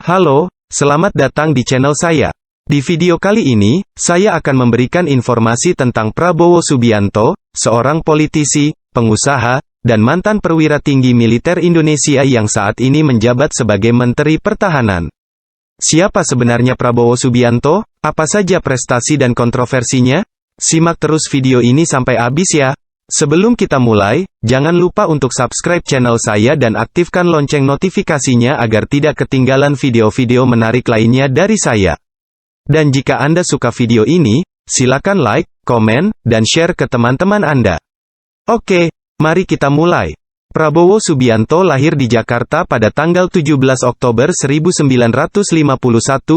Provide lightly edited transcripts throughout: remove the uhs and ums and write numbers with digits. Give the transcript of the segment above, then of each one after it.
Halo, selamat datang di channel saya. Di video kali ini, saya akan memberikan informasi tentang Prabowo Subianto, seorang politisi, pengusaha, dan mantan perwira tinggi militer Indonesia yang saat ini menjabat sebagai Menteri Pertahanan. Siapa sebenarnya Prabowo Subianto? Apa saja prestasi dan kontroversinya? Simak terus video ini sampai habis ya. Sebelum kita mulai, jangan lupa untuk subscribe channel saya dan aktifkan lonceng notifikasinya agar tidak ketinggalan video-video menarik lainnya dari saya. Dan jika Anda suka video ini, silakan like, komen, dan share ke teman-teman Anda. Oke, mari kita mulai. Prabowo Subianto lahir di Jakarta pada tanggal 17 Oktober 1951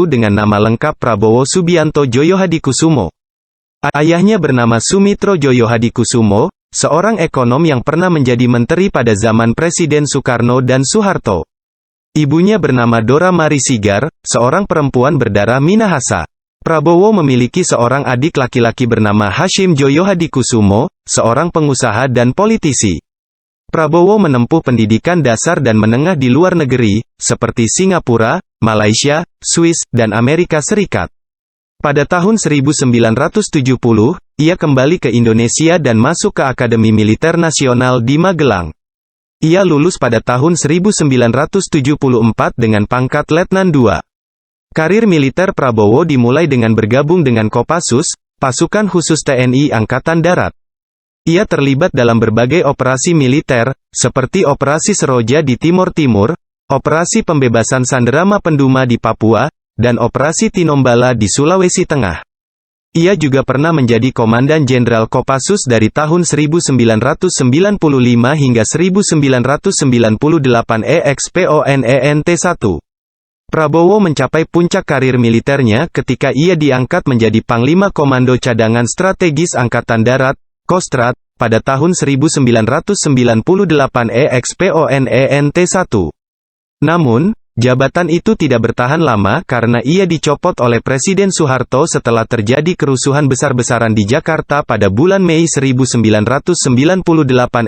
dengan nama lengkap Prabowo Subianto Djoyohadikusumo. Ayahnya bernama Sumitro Djoyohadikusumo, seorang ekonom yang pernah menjadi menteri pada zaman Presiden Soekarno dan Soeharto. Ibunya bernama Dora Marisigar, seorang perempuan berdarah Minahasa. Prabowo memiliki seorang adik laki-laki bernama Hashim Djoyohadikusumo, seorang pengusaha dan politisi. Prabowo menempuh pendidikan dasar dan menengah di luar negeri, seperti Singapura, Malaysia, Swiss, dan Amerika Serikat. Pada tahun 1970, ia kembali ke Indonesia dan masuk ke Akademi Militer Nasional di Magelang. Ia lulus pada tahun 1974 dengan pangkat Letnan II. Karir militer Prabowo dimulai dengan bergabung dengan Kopassus, pasukan khusus TNI Angkatan Darat. Ia terlibat dalam berbagai operasi militer, seperti Operasi Seroja di Timur Timur, Operasi Pembebasan Sanderama Penduma di Papua, dan Operasi Tinombala di Sulawesi Tengah. Ia juga pernah menjadi Komandan Jenderal Kopassus dari tahun 1995 hingga 1998 EXPONENT1. Prabowo mencapai puncak karir militernya ketika ia diangkat menjadi Panglima Komando Cadangan Strategis Angkatan Darat, Kostrad, pada tahun 1998 EXPONENT1. Namun, jabatan itu tidak bertahan lama karena ia dicopot oleh Presiden Soeharto setelah terjadi kerusuhan besar-besaran di Jakarta pada bulan Mei 1998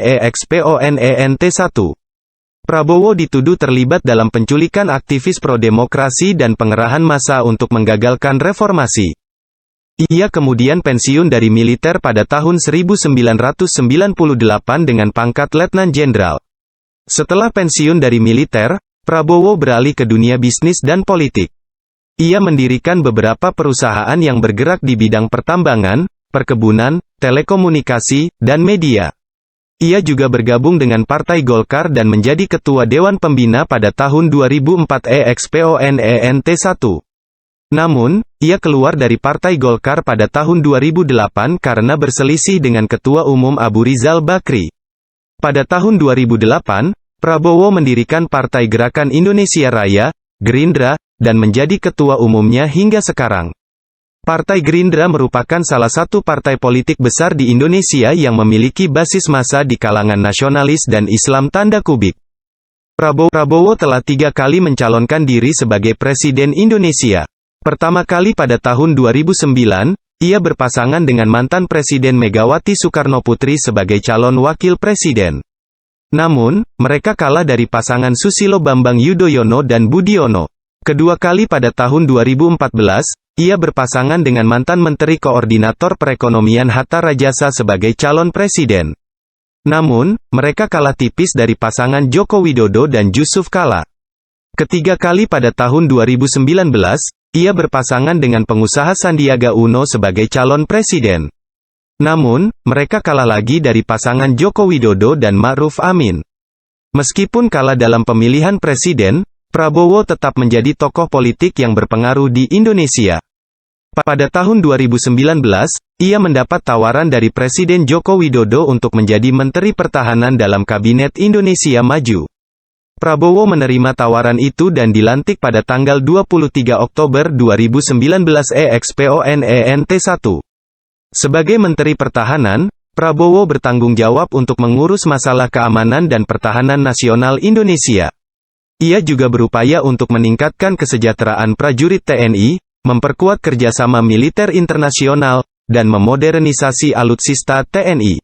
EXPONENT1. Prabowo dituduh terlibat dalam penculikan aktivis pro-demokrasi dan pengerahan massa untuk menggagalkan reformasi. Ia kemudian pensiun dari militer pada tahun 1998 dengan pangkat Letnan Jenderal. Setelah pensiun dari militer, Prabowo beralih ke dunia bisnis dan politik. Ia mendirikan beberapa perusahaan yang bergerak di bidang pertambangan, perkebunan, telekomunikasi, dan media. Ia juga bergabung dengan Partai Golkar dan menjadi Ketua Dewan Pembina pada tahun 2004 EXPONENT1. Namun, ia keluar dari Partai Golkar pada tahun 2008 karena berselisih dengan Ketua Umum Abu Rizal Bakri. Pada tahun 2008, Prabowo mendirikan Partai Gerakan Indonesia Raya, Gerindra, dan menjadi ketua umumnya hingga sekarang. Partai Gerindra merupakan salah satu partai politik besar di Indonesia yang memiliki basis massa di kalangan nasionalis dan Islam tanda kubik. Prabowo telah 3 kali mencalonkan diri sebagai Presiden Indonesia. Pertama kali pada tahun 2009, ia berpasangan dengan mantan Presiden Megawati Soekarnoputri sebagai calon wakil presiden. Namun, mereka kalah dari pasangan Susilo Bambang Yudhoyono dan Budiono. Kedua kali pada tahun 2014, ia berpasangan dengan mantan Menteri Koordinator Perekonomian Hatta Rajasa sebagai calon presiden. Namun, mereka kalah tipis dari pasangan Joko Widodo dan Yusuf Kala. Ketiga kali pada tahun 2019, ia berpasangan dengan pengusaha Sandiaga Uno sebagai calon presiden. Namun, mereka kalah lagi dari pasangan Joko Widodo dan Ma'ruf Amin. Meskipun kalah dalam pemilihan presiden, Prabowo tetap menjadi tokoh politik yang berpengaruh di Indonesia. Pada tahun 2019, ia mendapat tawaran dari Presiden Joko Widodo untuk menjadi Menteri Pertahanan dalam Kabinet Indonesia Maju. Prabowo menerima tawaran itu dan dilantik pada tanggal 23 Oktober 2019 EXPONENT1. Sebagai Menteri Pertahanan, Prabowo bertanggung jawab untuk mengurus masalah keamanan dan pertahanan nasional Indonesia. Ia juga berupaya untuk meningkatkan kesejahteraan prajurit TNI, memperkuat kerjasama militer internasional, dan memodernisasi alutsista TNI.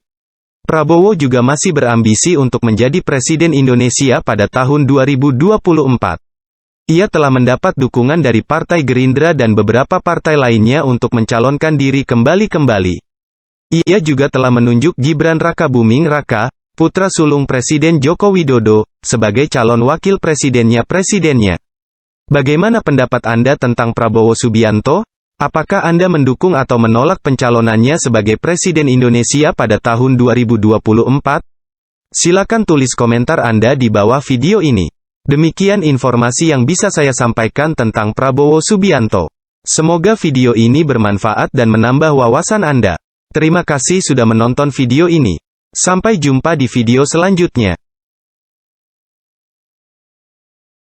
Prabowo juga masih berambisi untuk menjadi Presiden Indonesia pada tahun 2024. Ia telah mendapat dukungan dari Partai Gerindra dan beberapa partai lainnya untuk mencalonkan diri kembali. Ia juga telah menunjuk Gibran Rakabuming Raka, putra sulung Presiden Joko Widodo, sebagai calon wakil presidennya. Bagaimana pendapat Anda tentang Prabowo Subianto? Apakah Anda mendukung atau menolak pencalonannya sebagai Presiden Indonesia pada tahun 2024? Silakan tulis komentar Anda di bawah video ini. Demikian informasi yang bisa saya sampaikan tentang Prabowo Subianto. Semoga video ini bermanfaat dan menambah wawasan Anda. Terima kasih sudah menonton video ini. Sampai jumpa di video selanjutnya.